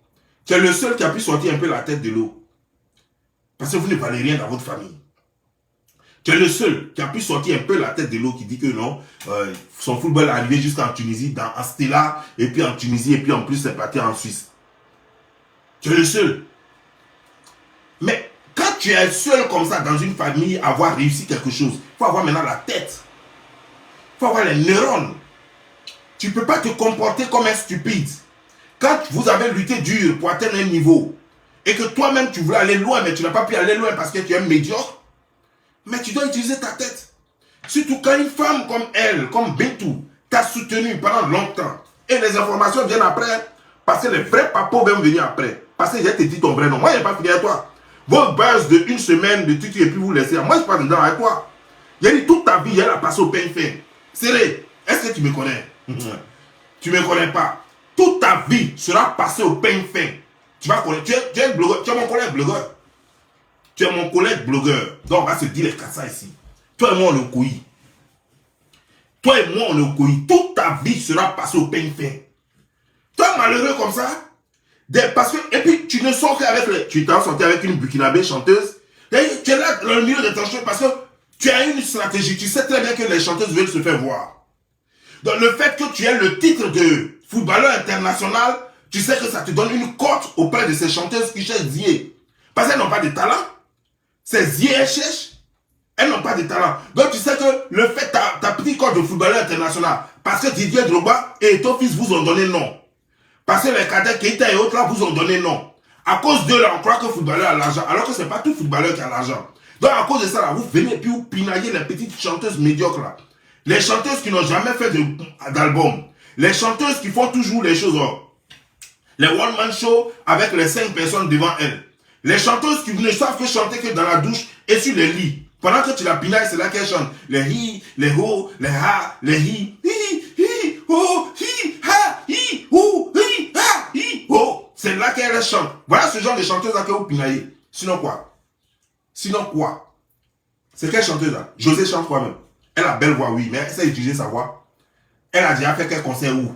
[SPEAKER 1] Tu es le seul qui a pu sortir un peu la tête de l'eau. Parce que vous ne valez rien dans votre famille. Tu es le seul qui a pu sortir un peu la tête de l'eau, qui dit que non, son football est arrivé jusqu'en Tunisie, dans Astella, et puis en Tunisie, et puis en plus c'est parti en Suisse. Tu es le seul. Mais quand tu es seul comme ça dans une famille, avoir réussi quelque chose, il faut avoir maintenant la tête. Il faut avoir les neurones. Tu ne peux pas te comporter comme un stupide. Quand vous avez lutté dur pour atteindre un niveau, et que toi-même tu voulais aller loin, mais tu n'as pas pu aller loin parce que tu es médiocre, mais tu dois utiliser ta tête. Surtout quand une femme comme elle, comme Bintou, t'a soutenu pendant longtemps, et les informations viennent après, parce que les vrais papos vont venir après. Parce que j'ai te dit ton vrai nom. Moi, je n'ai pas fini avec toi. Vos buzz de une semaine de tutu et puis vous laissez. Moi, je ne suis pas dedans avec toi. J'ai dit toute ta vie, elle a passé au pain fin. Serré, est-ce que tu me connais? Tu ne me connais pas. Toute ta vie sera passée au pain fin. Tu vas connaître. Tu es un blogueur. Tu es mon collègue blogueur. Tu es mon collègue blogueur. Donc, on va se dire les ça ici. Toi et moi, on le couille. Toi et moi, on le couille. Toute ta vie sera passée au pain fin. Toi, malheureux comme ça. Parce que, et puis, tu ne sors qu'avec les... Tu t'en sorti avec une burkinabé chanteuse. Et tu es là dans le milieu de ton show parce que tu as une stratégie. Tu sais très bien que les chanteuses veulent se faire voir. Donc, le fait que tu aies le titre de footballeur international, tu sais que ça te donne une cote auprès de ces chanteuses qui cherchent Zié. Parce qu'elles n'ont pas de talent. C'est Zié, elles cherchent. Elles n'ont pas de talent. Donc tu sais que le fait ta petite cote de footballeur international, parce que Didier Drogba et ton fils vous ont donné non. Parce que les cadets Keita et autres là vous ont donné non. À cause d'eux là, on croit que le footballeur a l'argent, alors que ce n'est pas tout footballeur qui a l'argent. Donc à cause de ça là, vous venez et puis vous pinaillez les petites chanteuses médiocres là. Les chanteuses qui n'ont jamais fait d'album. Les chanteuses qui font toujours les choses. Les one-man show avec les 5 personnes devant elles. Les chanteuses qui ne savent que chanter que dans la douche et sur les lits. Pendant que tu la pinailles, c'est là qu'elles chantent. Les hi, les ho, les ha, les hi, ho, hi, ha, hi, ho, hi, ha, hi, ho. C'est là qu'elles chantent. Voilà ce genre de chanteuse là que vous pinaillez. Sinon quoi? Sinon quoi? C'est quelle chanteuse là? José chante quoi même? Elle a belle voix, oui, mais elle sait utiliser sa voix. Elle a déjà fait quel concert où?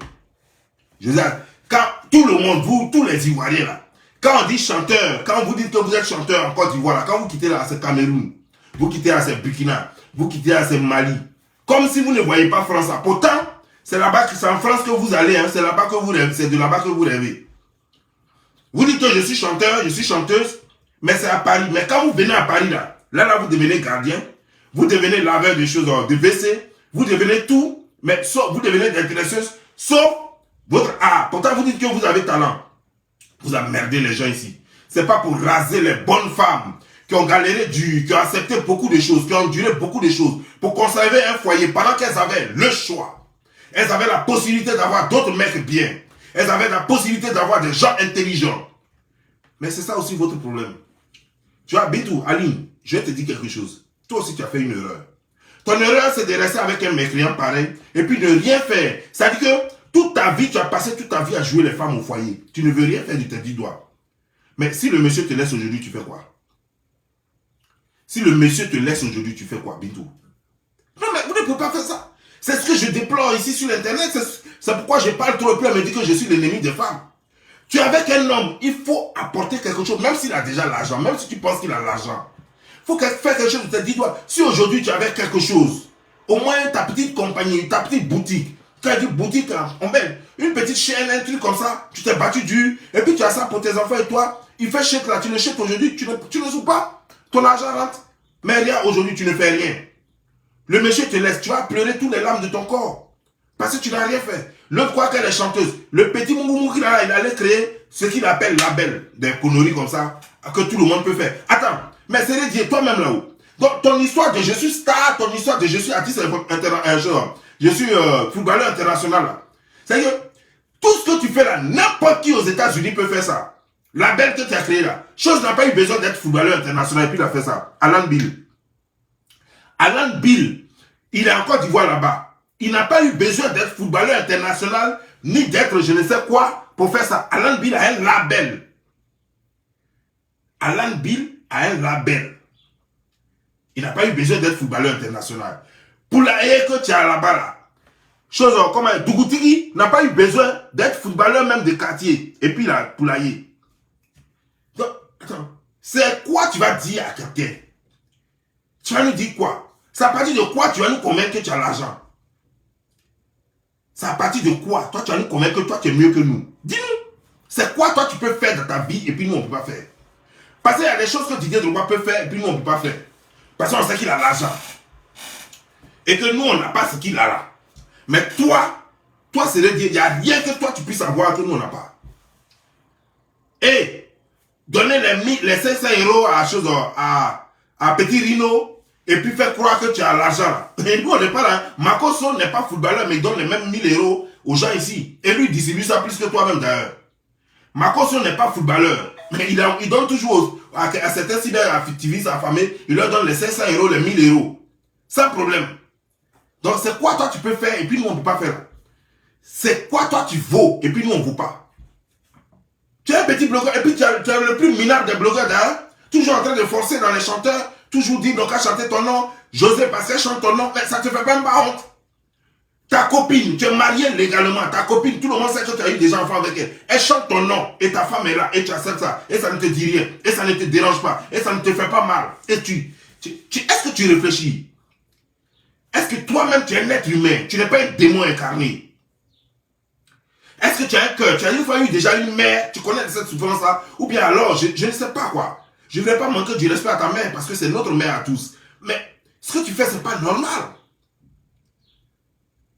[SPEAKER 1] José, quand tout le monde, vous, tous les Ivoiriens là, quand on dit chanteur, quand vous dites que vous êtes chanteur en Côte d'Ivoire, quand vous quittez là, c'est Cameroun, vous quittez là, c'est Burkina, vous quittez là, c'est Mali. Comme si vous ne voyez pas France là. Pourtant, c'est là-bas, c'est en France que vous allez, hein, c'est là-bas que vous rêvez, c'est de là-bas que vous rêvez. Vous dites que je suis chanteur, je suis chanteuse, mais c'est à Paris. Mais quand vous venez à Paris là, vous devenez gardien, vous devenez laveur de choses, de WC, vous devenez tout, mais sauf, vous devenez intéresseuse, sauf Votre art, pourtant vous dites que vous avez talent. Vous emmerdez les gens ici. C'est pas pour raser les bonnes femmes qui ont galéré dur, qui ont accepté beaucoup de choses, qui ont enduré beaucoup de choses, pour conserver un foyer pendant qu'elles avaient le choix. Elles avaient la possibilité d'avoir d'autres mecs bien. Elles avaient la possibilité d'avoir des gens intelligents. Mais c'est ça aussi votre problème. Tu vois, Bintou, Aline, je vais te dire quelque chose. Toi aussi, tu as fait une erreur. Ton erreur, c'est de rester avec un mécréant pareil et puis de rien faire. C'est-à-dire que toute ta vie, tu as passé toute ta vie à jouer les femmes au foyer. Tu ne veux rien faire de tes 10 doigts. Mais si le monsieur te laisse aujourd'hui, tu fais quoi? Si le monsieur te laisse aujourd'hui, tu fais quoi, Bintou? Non, mais vous ne pouvez pas faire ça. C'est ce que je déplore ici sur l'internet. C'est pourquoi je parle trop et puis elle me dit que je suis l'ennemi des femmes. Tu es avec un homme, il faut apporter quelque chose, même s'il a déjà l'argent, même si tu penses qu'il a l'argent. Il faut faire quelque chose de tes 10 doigts. Si aujourd'hui tu avais quelque chose, au moins ta petite compagnie, ta petite boutique, tu as dit boutique, on met une petite chaîne, un truc comme ça, tu t'es battu dur, et puis tu as ça pour tes enfants et toi, il fait chèque là, tu le chèques aujourd'hui, tu ne joues pas, ton argent rentre. Mais rien, aujourd'hui tu ne fais rien. Le monsieur te laisse, tu vas pleurer tous les larmes de ton corps. Parce que tu n'as rien fait. L'autre croit qu'elle est chanteuse. Le petit moumou qu'il a là, il allait créer ce qu'il appelle label, des conneries comme ça, que tout le monde peut faire. Attends, mais c'est dire toi-même là-haut. Donc ton histoire de je suis star, ton histoire de je suis artiste je suis footballeur international là. C'est-à-dire, tout ce que tu fais là, n'importe qui aux États-Unis peut faire ça. Label que tu as créé là. Chose n'a pas eu besoin d'être footballeur international et puis il a fait ça. Alan Bill. Alan Bill, il est en Côte d'Ivoire là-bas. Il n'a pas eu besoin d'être footballeur international, ni d'être je ne sais quoi pour faire ça. Alan Bill a un label. Alan Bill a un label. Il n'a pas eu besoin d'être footballeur international. Pour la haie que tu as là-bas là, chose comme Dougoutigi n'a pas eu besoin d'être footballeur même de quartier. Et puis là, Poulailler. Donc, attends, c'est quoi tu vas dire à quelqu'un? Tu vas nous dire quoi? C'est à partir de quoi tu vas nous convaincre que tu as l'argent? C'est à partir de quoi? Toi, tu vas nous convaincre que toi, tu es mieux que nous. Dis-nous. C'est quoi, toi, tu peux faire dans ta vie et puis nous, on ne peut pas faire? Parce qu'il y a des choses que Didier Drogba peut faire et puis nous, on ne peut pas faire. Parce qu'on sait qu'il a l'argent. Et que nous, on n'a pas ce qu'il a là. Mais toi, c'est le dire, il n'y a rien que toi, tu puisses avoir que nous, on n'a pas. Et donner les 500 € à Petit Rino et puis faire croire que tu as l'argent. Et nous, on n'est pas là. Makoso n'est pas footballeur, mais il donne les mêmes 1000 € aux gens ici. Et lui, il distribue ça plus que toi-même d'ailleurs. Makoso n'est pas footballeur, mais il donne toujours à certains cyber-activistes affamés, il leur donne les 500 €, les 1000 €. Sans problème. Donc, c'est quoi toi tu peux faire et puis nous, on ne peut pas faire. C'est quoi toi tu vaux et puis nous, on ne vaut pas. Tu es un petit blogueur et puis tu es le plus minable des blogueurs d'ailleurs. Toujours en train de forcer dans les chanteurs. Toujours dire, donc à chanter ton nom, José parce qu'elle chante ton nom, mais ça te fait même pas honte. Ta copine, tu es marié légalement, ta copine, tout le monde sait que tu as eu des enfants avec elle. Elle chante ton nom et ta femme est là et tu acceptes ça. Et ça ne te dit rien, et ça ne te dérange pas, et ça ne te fait pas mal. Et est-ce que tu réfléchis? Est-ce que toi-même tu es un être humain? Tu n'es pas un démon incarné? Est-ce que tu as un cœur? Tu as une fois eu déjà une mère? Tu connais cette souffrance-là? Ou bien alors, je ne sais pas quoi. Je ne vais pas manquer du respect à ta mère parce que c'est notre mère à tous. Mais ce que tu fais, ce n'est pas normal.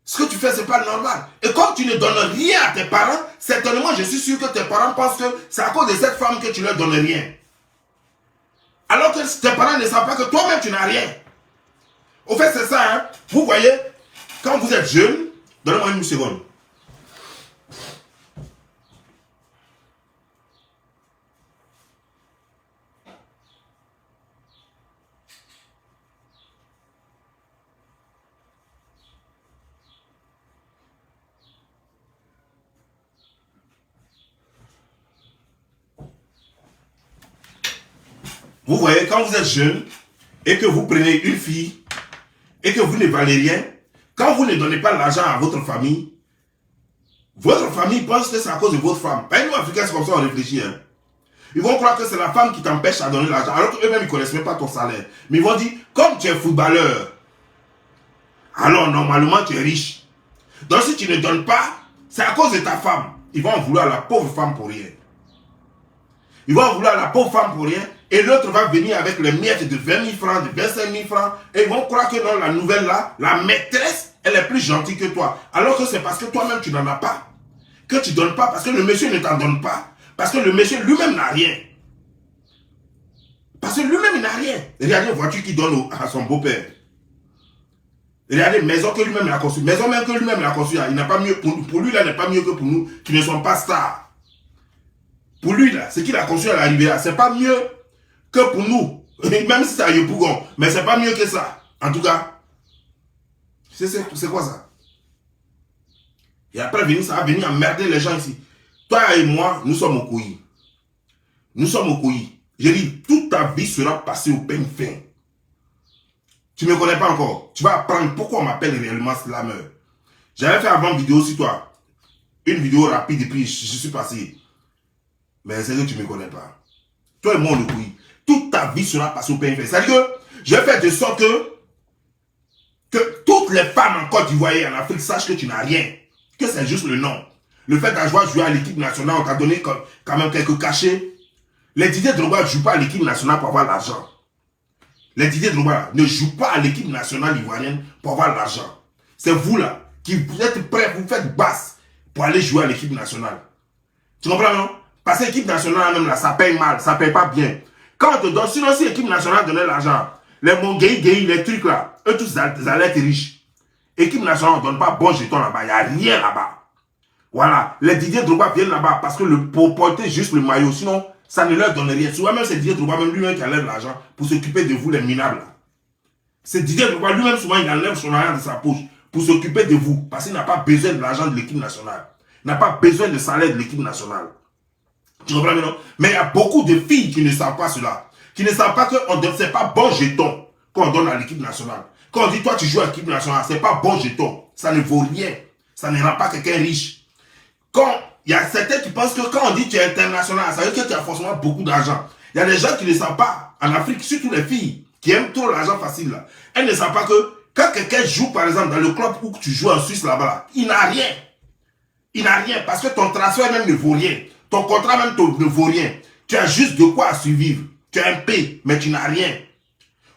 [SPEAKER 1] Ce que tu fais, ce n'est pas normal. Et comme tu ne donnes rien à tes parents, certainement, je suis sûr que tes parents pensent que c'est à cause de cette femme que tu ne leur donnes rien. Alors que tes parents ne savent pas que toi-même, tu n'as rien. Au fait, c'est ça. Hein? Vous voyez, quand vous êtes jeune, donnez-moi une seconde. Vous voyez, quand vous êtes jeune et que vous prenez une fille et que vous ne valez rien, quand vous ne donnez pas l'argent à votre famille pense que c'est à cause de votre femme. Ben, nous, Africains, c'est comme ça on réfléchit. Hein. Ils vont croire que c'est la femme qui t'empêche à donner l'argent, alors qu'eux-mêmes, ils ne connaissent même pas ton salaire. Mais ils vont dire, comme tu es footballeur, alors normalement, tu es riche. Donc, si tu ne donnes pas, c'est à cause de ta femme. Ils vont en vouloir à la pauvre femme pour rien. Ils vont en vouloir à la pauvre femme pour rien. Et l'autre va venir avec les miettes de 20 000 francs, de 25 000 francs. Et ils vont croire que non, la nouvelle là, la maîtresse, elle est plus gentille que toi. Alors que c'est parce que toi-même, tu n'en as pas. que tu ne donnes pas parce que le monsieur ne t'en donne pas. Parce que le monsieur lui-même n'a rien. Parce que lui-même, il n'a rien. Regardez une voiture qu'il donne à son beau-père. Regardez, maison que lui-même a construite. Maison même que lui-même a construite. Il n'a pas mieux, pour lui, là, n'est pas mieux que pour nous qui ne sommes pas stars. Pour lui, là, ce qu'il a construit à la Riviera, c'est pas mieux que pour nous. Même si c'est à Yopougon. Mais c'est pas mieux que ça. En tout cas, c'est quoi ça? Et après, ça va venir emmerder les gens ici. Toi et moi, nous sommes au couillis. Nous sommes au couillis. J'ai dit, toute ta vie sera passée au peigne fin. Tu ne me connais pas encore. Tu vas apprendre pourquoi on m'appelle réellement slammer. J'avais fait avant une vidéo sur toi. Une vidéo rapide et puis je suis passé. Mais c'est que tu ne me connais pas. Toi et moi, le couillis. Toute ta vie sera passée au peigne fin. C'est-à-dire que je vais faire de sorte que toutes les femmes en Côte d'Ivoire et en Afrique sachent que tu n'as rien. Que c'est juste le nom. Le fait d'avoir joué à l'équipe nationale, on t'a donné quand même quelques cachets. Les Didier Drogba ne jouent pas à l'équipe nationale pour avoir l'argent. Les Didier Drogba ne jouent pas à l'équipe nationale ivoirienne pour avoir l'argent. C'est vous là qui vous êtes prêts, vous faites basse pour aller jouer à l'équipe nationale. Tu comprends non? Parce que l'équipe nationale même là, ça paye mal, ça paye pas bien. Quand on te donne, sinon si l'équipe nationale donnait l'argent, les Mongueï, les trucs là, eux tous ils allaient être riches. L'équipe nationale ne donne pas bon jeton là-bas, il n'y a rien là-bas. Voilà, les Didier Drogba viennent là-bas parce que pour porter juste le maillot, sinon ça ne leur donne rien. Souvent même c'est Didier Drogba même lui-même qui enlève l'argent pour s'occuper de vous les minables. C'est Didier Drogba lui-même souvent il enlève son argent de sa poche pour s'occuper de vous parce qu'il n'a pas besoin de l'argent de l'équipe nationale. Il n'a pas besoin de salaire de l'équipe nationale. Tu comprends maintenant? Mais il y a beaucoup de filles qui ne savent pas cela. Qui ne savent pas qu'on ne donne pas bon jeton quand on donne à l'équipe nationale. Quand on dit toi tu joues à l'équipe nationale, c'est pas bon jeton. Ça ne vaut rien. Ça ne rend pas quelqu'un riche. Quand il y a certains qui pensent que quand on dit que tu es international, ça veut dire que tu as forcément beaucoup d'argent. Il y a des gens qui ne savent pas, en Afrique, surtout les filles, qui aiment trop l'argent facile là. Elles ne savent pas que quand quelqu'un joue par exemple dans le club où tu joues en Suisse là-bas, il n'a rien. Il n'a rien parce que ton transfert même ne vaut rien. Ton contrat même ne vaut rien. Tu as juste de quoi survivre. Tu as un P, mais tu n'as rien.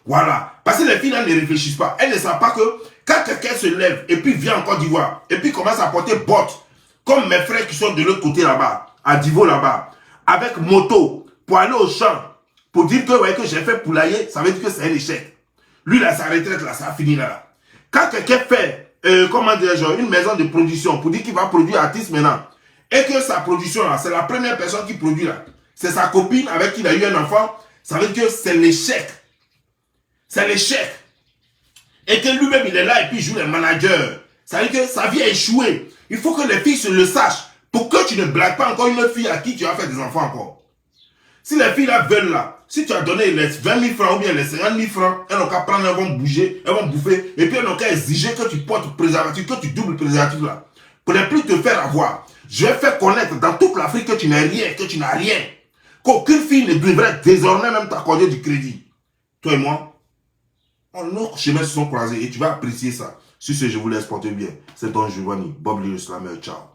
[SPEAKER 1] Voilà. Parce que les filles là ne réfléchissent pas. Elles ne savent pas que quand quelqu'un se lève et puis vient en Côte d'Ivoire et puis commence à porter bottes, comme mes frères qui sont de l'autre côté là-bas, à Divo là-bas, avec moto, pour aller au champ, pour dire que, ouais, que j'ai fait poulailler, ça veut dire que c'est un échec. Lui, là, sa retraite, là, ça a fini là. Quand quelqu'un fait, comment dirais-je, une maison de production, pour dire qu'il va produire artiste maintenant, et que sa production là, c'est la première personne qui produit là, c'est sa copine avec qui il a eu un enfant, ça veut dire que c'est l'échec. C'est l'échec. Et que lui-même, il est là et puis il joue les managers. Ça veut dire que sa vie a échoué. Il faut que les filles se le sachent. Pour que tu ne blagues pas encore une fille à qui tu as fait des enfants encore. Si les filles là veulent là, si tu as donné les 20 000 francs ou bien les 50 000 francs, elles n'ont qu'à prendre, elles vont bouger, elles vont bouffer. Et puis elles n'ont qu'à exiger que tu portes préservatif, que tu doubles préservatif là. Pour ne plus te faire avoir. Je vais faire connaître dans toute l'Afrique que tu n'as rien, que tu n'as rien. Qu'aucune fille ne devrait désormais même t'accorder du crédit. Toi et moi, nos chemins se sont croisés et tu vas apprécier ça. Sur ce, je vous laisse porter bien. C'est Don Giovanni, Bob Lewis Slammer, ciao.